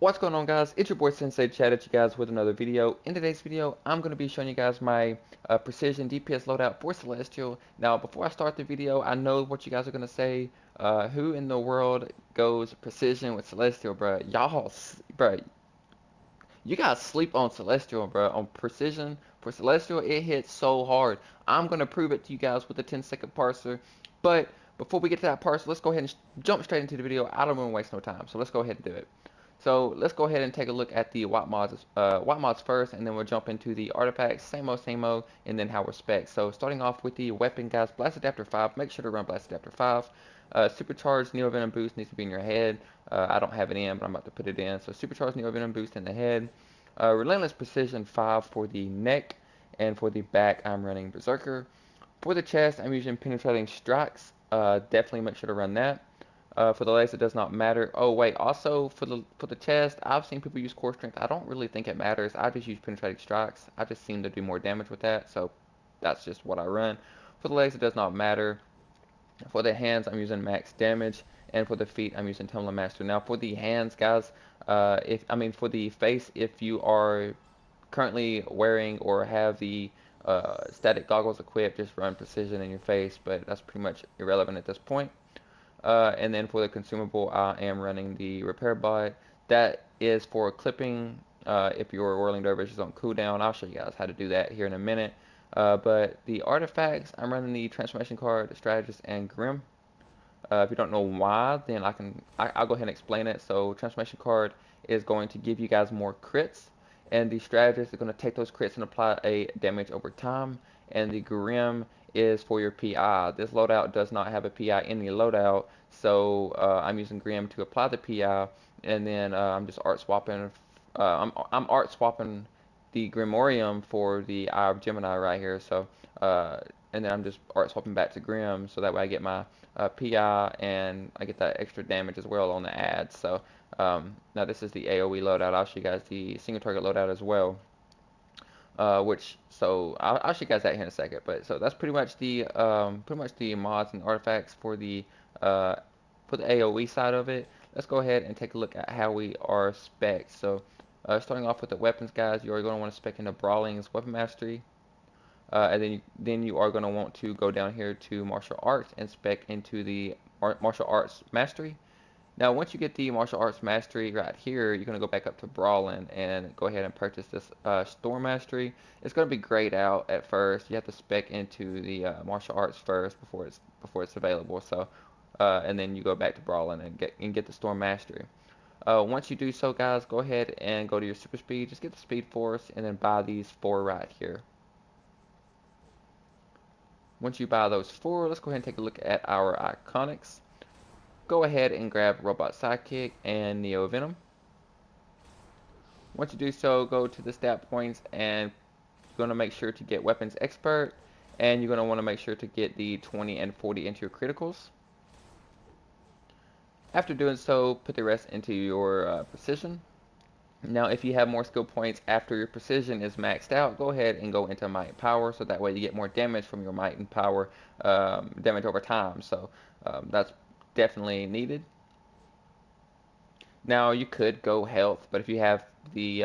What's going on, guys? It's your boy Sensei Chad at you guys with another video. In today's video, I'm going to be showing you guys my precision DPS loadout for Celestial. Now, before I start the video, I know what you guys are going to say. Who in the world goes precision with Celestial, bruh? Bruh, you guys sleep on Celestial, bruh. On precision for Celestial, it hits so hard. I'm going to prove it to you guys with a 10-second parser. But before we get to that parser, let's go ahead and jump straight into the video. I don't want to waste no time, so let's go ahead and do it. So let's go ahead and take a look at the Watt mods first, and then we'll jump into the artifacts, same old, and then how we're spec. So starting off with the weapon, guys, Blast Adapter 5. Make sure to run Blast Adapter 5. Supercharged Neo Venom boost needs to be in your head. I don't have it in, but I'm about to put it in. So Supercharged Neo Venom boost in the head. Relentless Precision 5 for the neck, and for the back, I'm running Berserker. For the chest, I'm using Penetrating Strikes. Definitely make sure to run that. For the legs, it does not matter. Oh wait, also for the chest, I've seen people use core strength. I don't really think it matters. I just use penetrating strikes. I just seem to do more damage with that, so that's just what I run. For the legs, it does not matter. For the hands, I'm using max damage, and for the feet, I'm using Tumbler Master. Now for the hands, guys, for the face, if you are currently wearing or have the static goggles equipped, just run precision in your face, but that's pretty much irrelevant at this point. And then for the consumable, I am running the repair bot. That is for clipping. If your whirling dervish is on cooldown, I'll show you guys how to do that here in a minute. But the artifacts, I'm running the transformation card, strategist, and grim. If you don't know why, then I'll go ahead and explain it. So transformation card is going to give you guys more crits, and the strategist is going to take those crits and apply a damage over time. And the grim is for your PI. This loadout does not have a PI in the loadout, so I'm using grim to apply the PI, and then I'm just art swapping. I'm art swapping the Grimorium for the Eye of Gemini right here. So and then I'm just art swapping back to Grim, so that way I get my PI, and I get that extra damage as well on the ads. So now this is the AoE loadout. I'll show you guys the single target loadout as well. I'll show you guys that here in a second. But so that's pretty much the mods and artifacts uh, for the AoE side of it. Let's go ahead and take a look at how we are spec. So starting off with the weapons, guys, you are going to want to spec into Brawling's Weapon Mastery. And then you are going to want to go down here to martial arts and spec into the martial arts mastery. Now, once you get the martial arts mastery right here, you're going to go back up to brawling and go ahead and purchase this storm mastery. It's going to be grayed out at first. You have to spec into the martial arts first before it's available. So, and then you go back to brawling and get the storm mastery. Once you do so, guys, go ahead and go to your super speed. Just get the speed force and then buy these four right here. Once you buy those four, let's go ahead and take a look at our iconics. Go ahead and grab Robot Sidekick and Neo Venom. Once you do so, go to the stat points, and you're going to make sure to get Weapons Expert, and you're going to want to make sure to get the 20 and 40 into your criticals. After doing so, put the rest into your precision. Now, if you have more skill points after your precision is maxed out, go ahead and go into might and power, so that way you get more damage from your might and power damage over time. So that's definitely needed. Now you could go health, but if you have the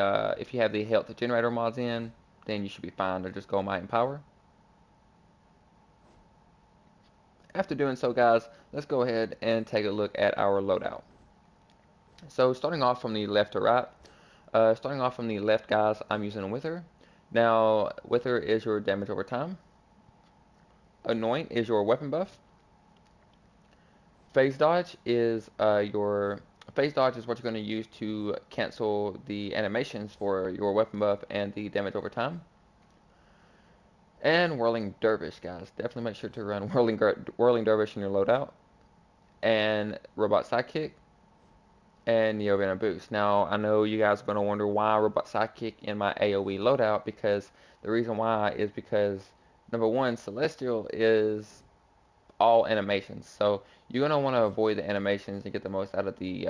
health generator mods in, then you should be fine to just go might and power. After doing so, guys, let's go ahead and take a look at our loadout. So starting off from the left to right. Starting off from the left, guys, I'm using Wither. Now, Wither is your damage over time. Anoint is your weapon buff. Phase dodge is phase dodge is what you're going to use to cancel the animations for your weapon buff and the damage over time. And Whirling Dervish, guys. Definitely make sure to run Whirling Dervish in your loadout. And Robot Sidekick and Neo Venom Boost. Now, I know you guys are going to wonder why Robot Sidekick in my AoE loadout, because the reason why is because, number one, Celestial is all animations. So you're going to want to avoid the animations and get the most out of the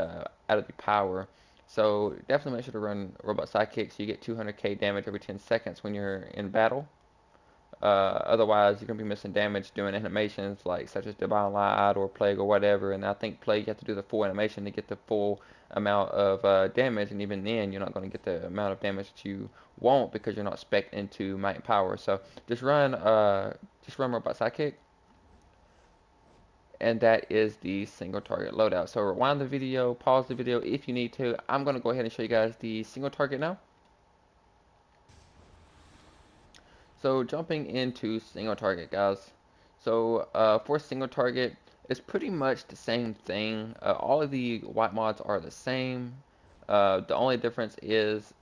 power. So definitely make sure to run Robot Sidekick so you get 200k damage every 10 seconds when you're in battle. Otherwise, you're gonna be missing damage doing animations like such as Divine Light or Plague or whatever. And I think Plague, you have to do the full animation to get the full amount of damage, and even then, you're not gonna get the amount of damage that you want because you're not spec'd into Might and Power. So just run Robot Sidekick, and that is the single target loadout. So rewind the video, pause the video if you need to. I'm gonna go ahead and show you guys the single target now. So jumping into single target, guys. So for single target, it's pretty much the same thing. All of the white mods are the same. The only difference is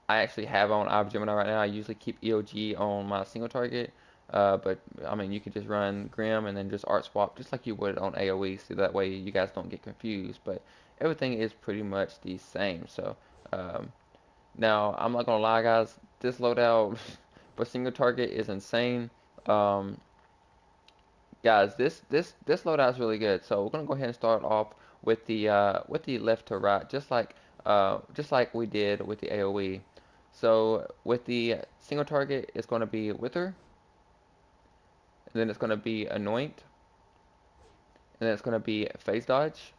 I actually have on Eye of Gemini right now. I usually keep EOG on my single target. But I mean, you could just run Grim and then just art swap just like you would on AoE, so that way you guys don't get confused. But everything is pretty much the same. So um, now, I'm not gonna lie, guys. This loadout for single target is insane. Um, Guys, this loadout is really good. So we're gonna go ahead and start off with the left to right, just like we did with the AOE. So with the single target, it's gonna be Wither, and then it's gonna be Anoint, and then it's gonna be Phase Dodge.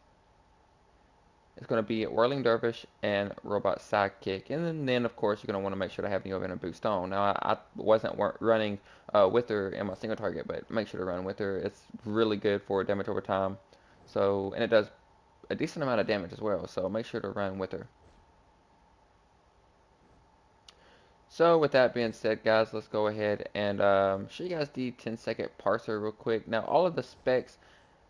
It's going to be Whirling Dervish and Robot Sidekick. And then of course, you're going to want to make sure to have the Event and Boost on. Now, I wasn't running Wither in my single target, but make sure to run Wither. It's really good for damage over time. So, and it does a decent amount of damage as well. So make sure to run Wither. So with that being said, guys, let's go ahead and show you guys the 10-second parser real quick. Now, all of the specs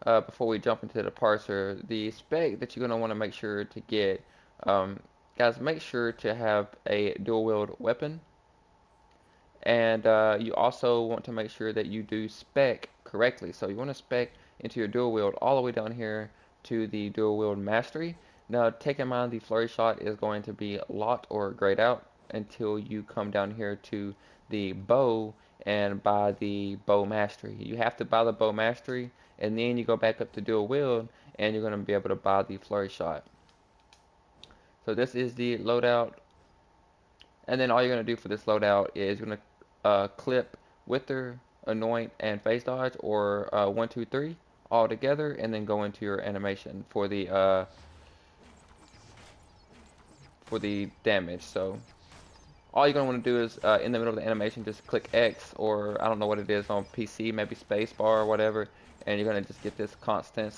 before we jump into the parser, the spec that you're going to want to make sure to get, um, guys, make sure to have a dual wield weapon, and you also want to make sure that you do spec correctly. So you want to spec into your dual wield all the way down here to the dual wield mastery. Now, take in mind the flurry shot is going to be locked or grayed out until you come down here to the bow and buy the bow mastery. You have to buy the bow mastery, and then you go back up to dual wield, and you're going to be able to buy the flurry shot. So this is the loadout, and then all you're going to do for this loadout is you're going to clip Wither, Anoint, and Phase Dodge, or 1, 2, 3 all together, and then go into your animation for the damage. So all you're going to want to do is in the middle of the animation, just click X, or I don't know what it is on PC, maybe space bar or whatever, and you're going to just get this constant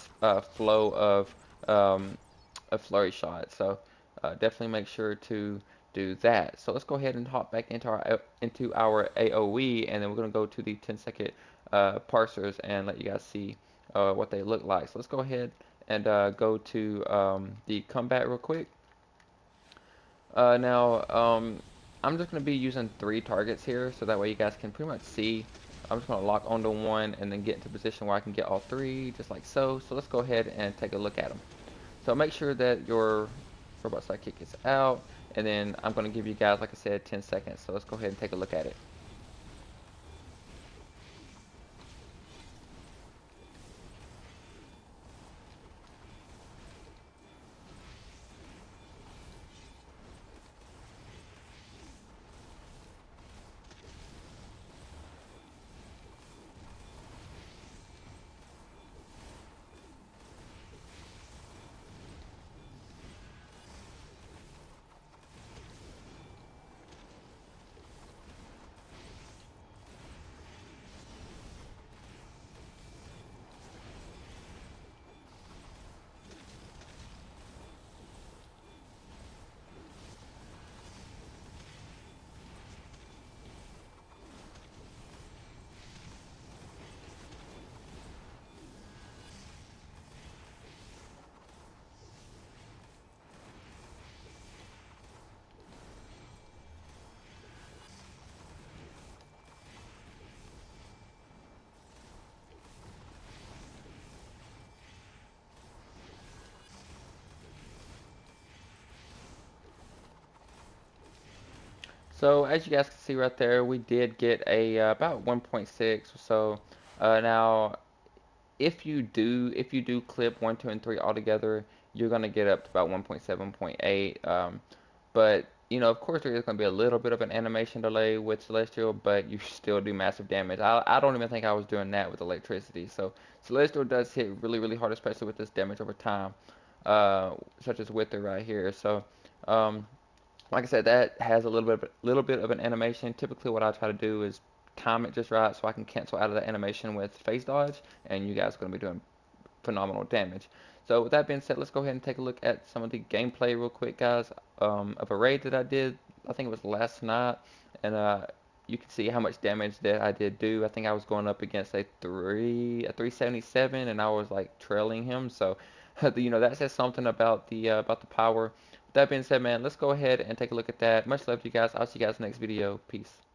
flow of a flurry shot. So definitely make sure to do that. So let's go ahead and hop back into our AOE, and then we're going to go to the 10-second parsers and let you guys see what they look like. So let's go ahead and go to the combat real quick. Now, I'm just going to be using 3 targets here, so that way you guys can pretty much see. I'm just going to lock onto one and then get into a position where I can get all 3, just like so. So let's go ahead and take a look at them. So make sure that your robot sidekick is out, and then I'm going to give you guys, like I said, 10 seconds. So let's go ahead and take a look at it. So as you guys can see right there, we did get a about 1.6 or so. Now, if you do clip 1, 2, and 3 all together, you're gonna get up to about 1.7, 1.8. But you know, of course there is going to be a little bit of an animation delay with Celestial, but you still do massive damage. I don't even think I was doing that with electricity. So Celestial does hit really, really hard, especially with this damage over time, such as Wither right here. So, um, like I said, that has a little bit of an animation. Typically, what I try to do is time it just right so I can cancel out of the animation with phase dodge, and you guys are going to be doing phenomenal damage. So with that being said, let's go ahead and take a look at some of the gameplay real quick, guys, of a raid that I did. I think it was last night, and you can see how much damage that I did do. I think I was going up against a 377, and I was like trailing him. So, you know, that says something about the power. With that being said, man, let's go ahead and take a look at that. Much love to you guys. I'll see you guys next video. Peace.